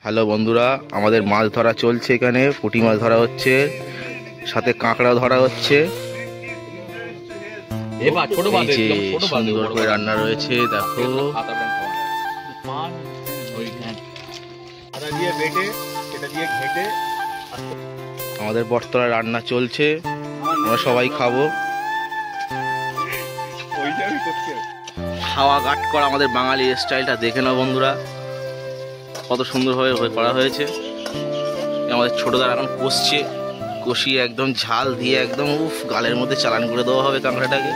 Hello বন্ধুরা, আমাদের মাছ ধরা চলছে। এখানে পুঁটি মাছ ধরা হচ্ছে, সাথে কাঁকড়া ধরা হচ্ছে। সুন্দর করে রান্না রয়েছে, দেখো। আমাদের বটতলায় রান্না চলছে, আমরা সবাই খাবো। হাওয়া গাট করা আমাদের বাঙালি স্টাইলটা দেখে নাও বন্ধুরা, কত সুন্দরভাবে করা হয়েছে। আমাদের ছোটদার এখন কষিয়ে একদম ঝাল দিয়ে একদম গালের মধ্যে চালান করে দেওয়া হবে কাঁকড়াটাকে।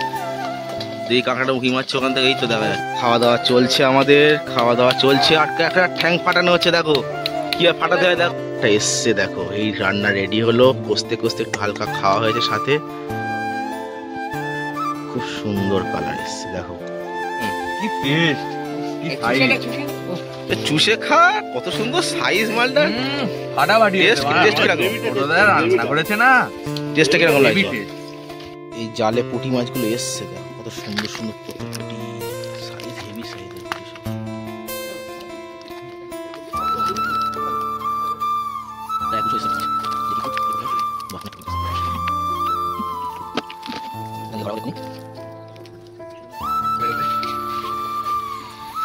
এই কাঁকড়াটা উঁকি মারছে ওখান থেকে, এই তো দেখা যায়। খাওয়া দাওয়া চলছে, আমাদের খাওয়া দাওয়া চলছে। আর একটা ঠ্যাং ফাটানো হচ্ছে, দেখো কি আর ফাটাতে হয়। দেখো এসছে, দেখো এই রান্না রেডি হলো। কষতে কষতে একটু হালকা খাওয়া হয়েছে সাথে, খুব সুন্দর কালার এসছে। দেখো কি টেস্ট, কি সাইজ, চুষে খা, কত সুন্দর সাইজ মালটা। ফাটাফাটি টেস্ট কিরকম? ছোটদা রান্না করেছে না, টেস্টটা কিরকম লাগছে? এই জালে পুঁটি মাছগুলো এসছে, দেখো কত সুন্দর সুন্দর পুঁটি, সাইজ হেভি সাইজ।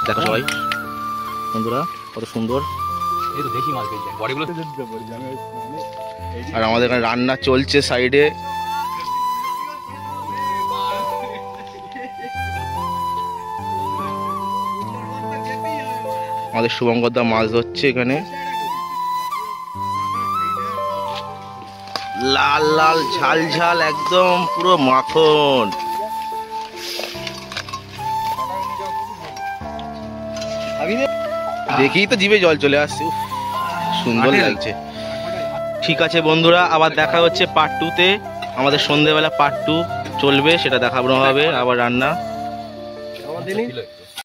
দেখো সবাই বন্ধুরা কত সুন্দর। আর আমাদের এখানে রান্না চলছে সাইডে। আমাদের শুভঙ্করদা মাছ ধরছে এখানে। লাল লাল ঝাল ঝাল একদম পুরো মাখন। দেখেই তো জিভে জল চলে আসছে, সুন্দর লাগছে। ঠিক আছে বন্ধুরা, আবার দেখা হচ্ছে পার্ট 2 তে। আমাদের সন্ধ্যেবেলা পার্ট 2 চলবে, সেটা দেখানো হবে আবার রান্না।